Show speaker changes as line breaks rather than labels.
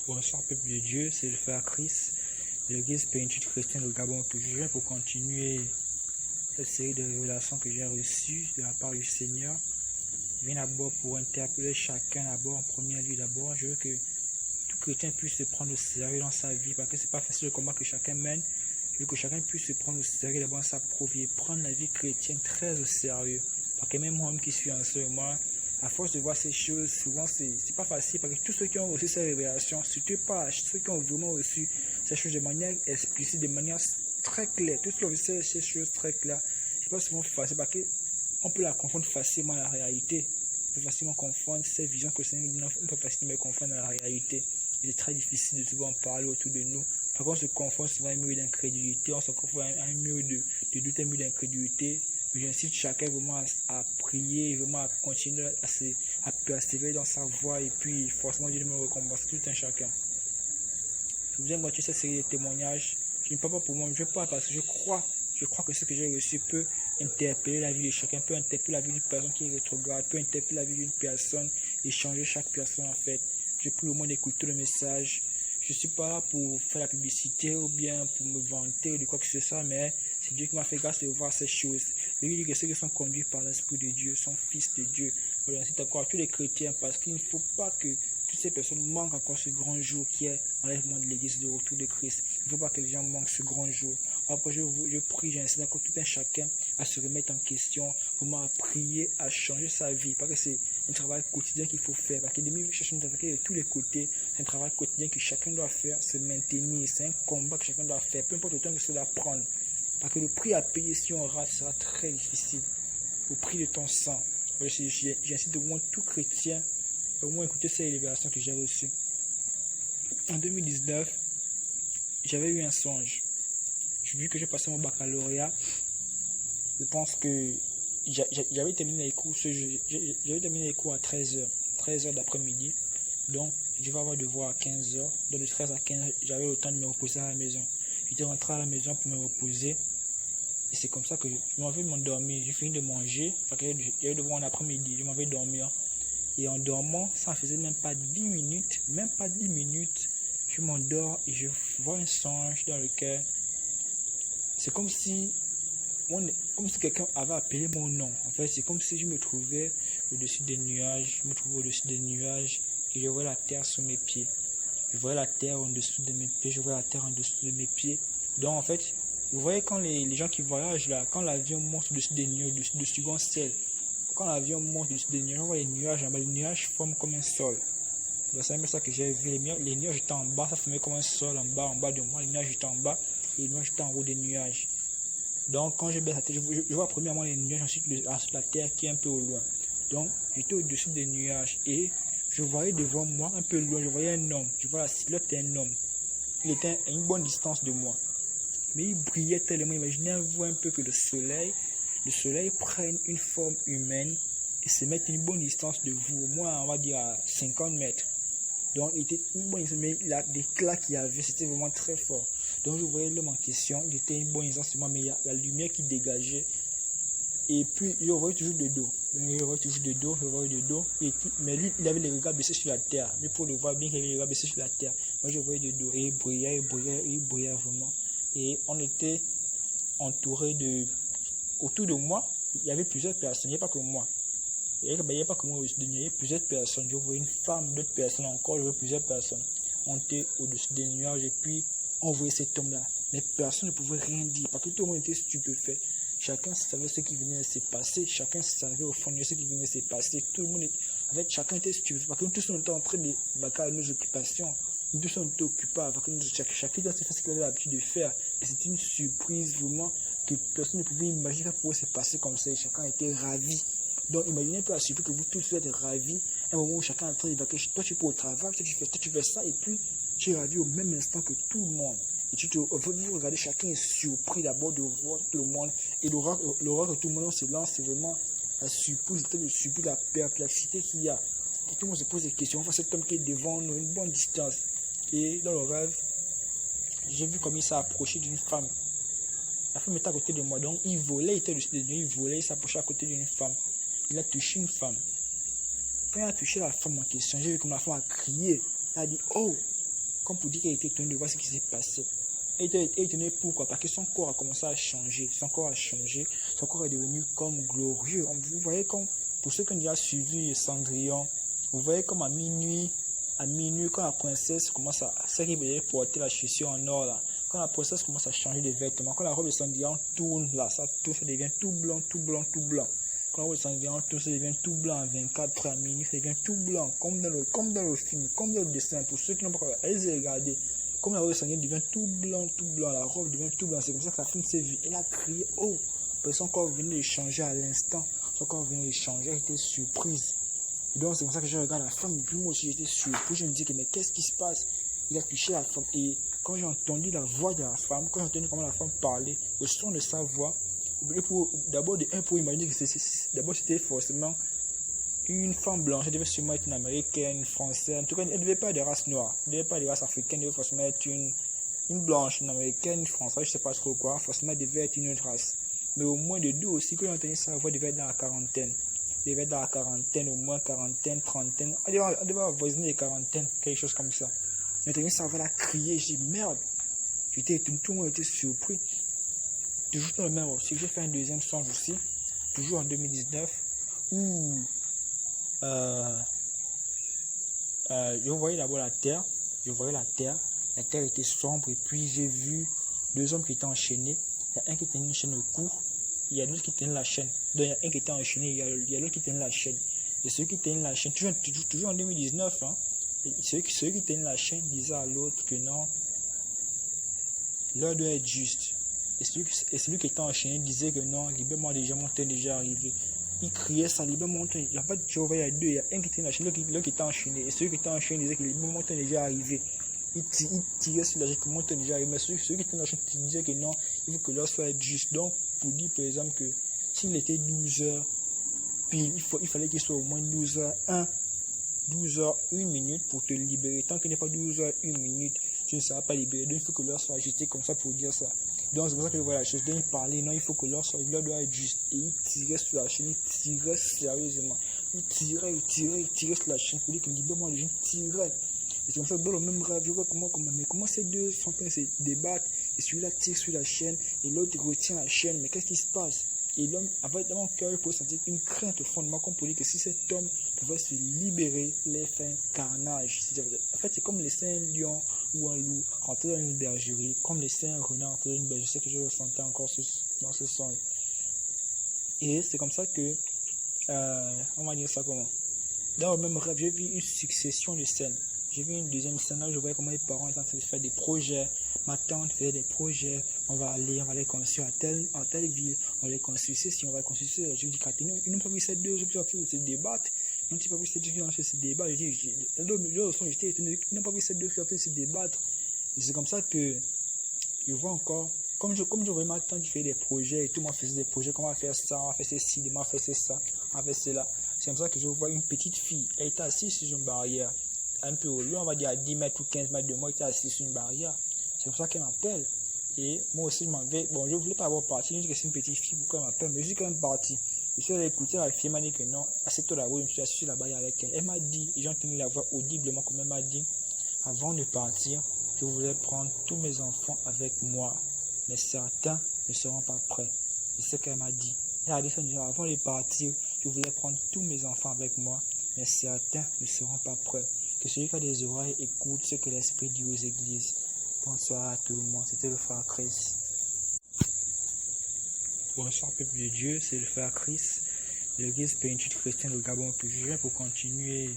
Bonsoir peuple de Dieu, c'est le frère Chris de l'église Plénitude chrétienne au Gabon. Toujours pour continuer cette série de révélations que j'ai reçues de la part du Seigneur. Je viens d'abord pour interpeller chacun d'abord, en premier lieu d'abord. Je veux que tout chrétien puisse se prendre au sérieux dans sa vie, parce que c'est pas facile le combat que chacun mène. Je veux que chacun puisse se prendre au sérieux d'abord dans sa propre vie, prendre la vie chrétienne très au sérieux. Parce que même moi-même qui suis en ce moment, à force de voir ces choses, souvent c'est pas facile, parce que tous ceux qui ont reçu ces révélations, surtout pas ceux qui ont vraiment reçu ces choses de manière explicite, de manière très claire, tous ceux qui ont reçu ces choses très claires, c'est pas souvent facile, parce qu'on peut la confondre facilement à la réalité. On peut facilement confondre ces visions que le Seigneur nous donne, on peut facilement les confondre à la réalité. Il est très difficile de souvent en parler autour de nous. Par contre, on se confond souvent à un mur d'incrédulité, on se confond à un mur de doute, un mur d'incrédulité. J'incite chacun vraiment à prier, vraiment à continuer à persévérer dans sa voie, et puis forcément Dieu me récompense tout un chacun. Je voudrais continuer cette série de témoignages. Je ne parle pas pour moi, je parle parce que je crois que ce que j'ai reçu peut interpeller la vie de chacun, peut interpeller la vie d'une personne qui est rétrograde, peut interpeller la vie d'une personne et changer chaque personne en fait. Je prie au moins d'écouter le message. Je ne suis pas là pour faire la publicité ou bien pour me vanter de quoi que ce soit, mais c'est Dieu qui m'a fait grâce de voir ces choses. Je lui dis que ceux qui sont conduits par l'Esprit de Dieu sont fils de Dieu. J'incite encore à tous les chrétiens, parce qu'il ne faut pas que toutes ces personnes manquent encore ce grand jour qui est l'enlèvement de l'Église, le retour de Christ. Il ne faut pas que les gens manquent ce grand jour. Après, je prie, j'incite encore tout un chacun à se remettre en question, vraiment à prier, à changer sa vie. Parce que c'est un travail quotidien qu'il faut faire. Parce que l'ennemi cherche à nous attaquer de tous les côtés. C'est un travail quotidien que chacun doit faire, se maintenir. C'est un combat que chacun doit faire, peu importe le temps que cela prend. Parce que le prix à payer si on rate sera très difficile. Au prix de ton sang. J'incite au moins tout chrétien à au moins écouter ces révélations que j'ai reçues. En 2019, j'avais eu un songe. Vu que j'ai passé mon baccalauréat, je pense que j'avais terminé les cours à 13h d'après-midi. Donc, je vais avoir devoir à 15h. Donc, de 13 à 15h, j'avais le temps de me reposer à la maison. J'étais rentré à la maison pour me reposer. Et c'est comme ça que je m'en vais m'endormir. J'ai fini de manger. J'avais devoir en après-midi. Je m'en vais dormir. Et en dormant, ça ne faisait même pas 10 minutes. Je m'endors et je vois un songe dans lequel c'est comme si quelqu'un avait appelé mon nom. En fait, c'est comme si je me trouvais au-dessus des nuages. Et je voyais la terre sous mes pieds. Je voyais la terre en dessous de mes pieds. Donc, en fait, vous voyez quand les gens qui voyagent là, quand l'avion monte au-dessus des nuages, du second ciel, quand l'avion monte au-dessus des nuages, on voit les nuages en bas. Les nuages forment comme un sol. Donc, c'est un peu ça que j'ai vu. Les nuages étaient en bas, ça formait comme un sol en bas de moi. Les nuages étaient en bas et les nuages étaient en haut des nuages. Donc, quand je baisse la tête, je vois premièrement les nuages, ensuite la terre qui est un peu au loin. Donc, j'étais au-dessus des nuages et je voyais devant moi, un peu loin, je voyais un homme. Je vois la silhouette d'un homme. Il était à une bonne distance de moi. Mais il brillait tellement. Imaginez-vous un peu que le soleil prenne une forme humaine et se mette à une bonne distance de vous, au moins, on va dire, à 50 mètres. Donc, il était une bonne distance, mais l'éclat qu'il y avait, c'était vraiment très fort. Donc, je voyais l'homme en question, il était une bonne distance de moi, mais il y a la lumière qui dégageait. Et puis, je le voyais toujours de dos. Mais lui, il avait les regards baissés sur la terre. Mais pour le voir bien, il avait les regards baissés sur la terre. Moi, je le voyais de dos. Et il brillait vraiment. Et on était entouré autour de moi, il y avait plusieurs personnes, il n'y avait pas que moi. Il n'y avait pas que moi, il y avait plusieurs personnes. Je voyais une femme, d'autres personnes encore, je voyais plusieurs personnes. On était au-dessus des nuages et puis on voyait cet homme-là. Mais personne ne pouvait rien dire parce que tout le monde était stupéfait. Chacun savait ce qui venait de se passer. Chacun savait au fond de ce qui venait de se passer. En fait, chacun était stupéfait parce que nous tous on était en train de vaquer nos occupations. Nous tous on était occupés avec chacun doit se faire ce qu'il avait l'habitude de faire. Et c'était une surprise vraiment que personne ne pouvait imaginer que ça pouvait se passer comme ça. Et chacun était ravi. Donc imaginez un peu la surprise que vous tous êtes ravis. Un moment où chacun est en train de vaquer. Toi tu es au travail, toi tu fais ça et puis tu es ravi au même instant que tout le monde. Et vous regardez, chacun est surpris d'abord de voir tout le monde. Et l'horreur que tout le monde se lance, c'est vraiment la surprise, la perplexité qu'il y a. Et tout le monde se pose des questions. On voit cet homme qui est devant nous, une bonne distance. Et dans le rêve, j'ai vu comme il s'est approché d'une femme. La femme était à côté de moi. Donc il volait, il était au-dessus de nous, il s'approchait à côté d'une femme. Il a touché une femme. Quand il a touché la femme en question, j'ai vu comme la femme a crié. Elle a dit « Oh !» comme pour dire qu'elle était étonnée de voir ce qui s'est passé. Elle était étonnée pourquoi? Parce que son corps a commencé à changer. Son corps a changé. Son corps est devenu comme glorieux. Vous voyez comme, pour ceux qui ont déjà suivi Cendrillon, vous voyez comme à minuit, quand la princesse commence à, celle qui voulait porter la chaussure en or là, quand la princesse commence à changer de vêtements, quand la robe de Cendrillon tourne là, ça tourne, ça devient tout blanc, tout blanc, tout blanc. Quand la robe de Cendrillon tourne, ça devient tout blanc à 24 heures à minuit, ça devient tout blanc, comme dans le film, comme dans le dessin. Pour ceux qui n'ont pas allez regarder. Comme la robe de Cendrillon devient tout blanc, la robe devient tout blanc. C'est comme ça que la femme s'est vue. Elle a crié, oh, parce que son corps venait de changer à l'instant. Son corps venait de changer, elle était surprise. Et donc c'est comme ça que je regarde la femme, et puis moi aussi j'étais surpris, je me dis que mais qu'est-ce qui se passe? Il a touché la femme, et quand j'ai entendu la voix de la femme, quand j'ai entendu comment la femme parlait, le son de sa voix, d'abord pour imaginer que d'abord c'était forcément une femme blanche, elle devait sûrement être une américaine, une française, en tout cas elle ne devait pas être de race noire, elle ne devait pas être de race africaine, elle devait forcément être une blanche, une américaine, une française, je ne sais pas trop quoi, forcément elle devait être une autre race. Mais au moins de deux aussi, quand j'ai entendu sa voix, elle devait être dans la quarantaine. Il devait être dans la quarantaine, au moins quarantaine, trentaine. Elle devait avoisiner les quarantaines, quelque chose comme ça. J'ai entendu sa voix, elle a crié, j'ai dit merde. J'étais tout le monde était surpris. Toujours dans le même aussi, j'ai fait un deuxième songe aussi, toujours en 2019, où je voyais d'abord la terre, la terre était sombre, et puis j'ai vu deux hommes qui étaient enchaînés. Il y a un qui tenait une chaîne au cou, il y a l'autre qui tenait la chaîne. Donc il y a un qui était enchaîné, il y a l'autre qui tenait la chaîne. Et ceux qui tenaient la chaîne, toujours en 2019, hein, ceux qui tenaient la chaîne disaient à l'autre que non, l'heure doit être juste. Et celui qui était enchaîné disait que non, libère-moi déjà, mon temps est déjà arrivé. Il criait ça, libère-moi mon temps. En fait, je voyais il y a deux, il y a un qui tenait la chaîne, l'autre qui était enchaîné. Et celui qui était enchaîné disait que libère-moi mon temps est déjà arrivé. Il tirait sur la chaîne que mon temps est déjà arrivé. Mais celui qui était dans la chaîne disait que non, il faut que l'heure soit juste. Donc, pour dire par exemple que s'il était 12 heures, puis il fallait qu'il soit au moins 12 heures 1 minute pour te libérer. Tant qu'il n'est pas 12 heures 1 minute, tu ne seras pas libéré. Donc il faut que l'heure soit ajustée comme ça pour dire ça. Donc c'est pour ça que voilà, la chose dont il parlait, non, il faut que l'heure doit être juste. Et il tirait sur la chaîne, il tirait sérieusement. Il tirait sur la chaîne pour dire que libère-moi, les gens tiraient. Et c'est comme ça que dans le même rêve, je vois comment ces deux sont en train de se débattre. Et celui-là tire sur la chaîne et l'autre retient la chaîne. Mais qu'est-ce qui se passe? Et l'homme, dans mon cœur, il peut sentir une crainte au fondement, comme pour dire que si cet homme pouvait se libérer, il allait faire un carnage. En fait, c'est comme laisser un lion ou un loup rentrer dans une bergerie, comme laisser un renard rentrer dans une bergerie. Je sais que je ressentais encore dans ce son. Et c'est comme ça que, on va dire ça comment? Dans le même rêve, j'ai vu une succession de scènes. J'ai vu une deuxième scène là, je voyais comment les parents étaient en train de faire des projets. Ma tante faisait des projets, on va les construire en telle ville, on va les construire ceci, on va les construire ceci. Je dis, ils n'ont pas vu ces deux options en train de se débattre. Ils n'ont pas vu ces deux options en train de se débattre. J'étais étonné, ils n'ont pas vu ces deux options en train de se débattre. Et c'est comme ça que je vois encore, comme je voyais ma tante qui fait des projets et tout le monde faisait des projets, comment on va faire ça, on va faire ceci, on va faire ça, on va faire cela. C'est comme ça que je vois une petite fille, elle était assise sur une barrière, un peu au lieu, on va dire à 10 mètres ou 15 mètres de moi, elle était assise sur une barrière. C'est pour ça qu'elle m'appelle. Et moi aussi, je m'en vais. Bon, je ne voulais pas avoir parti. Je dis que c'est une petite fille, pourquoi elle m'appelle? Mais je suis quand même parti. Je suis allé écouter, la fille m'a dit que non, assieds-toi là-haut, je me suis assis sur la barrière avec elle. Elle m'a dit, et j'ai entendu la voix audiblement comme elle m'a dit, avant de partir, je voulais prendre tous mes enfants avec moi. Mais certains ne seront pas prêts. C'est ce qu'elle m'a dit. Elle a dit ça, avant de partir, je voulais prendre tous mes enfants avec moi. Mais certains ne seront pas prêts. Que celui qui a des oreilles écoute ce que l'Esprit dit aux églises. Bonsoir à tout le monde, c'était le frère Chris. Bonsoir peuple de Dieu, c'est le frère Chris de l'église pénitentiaire chrétienne au Gabon. Je viens pour continuer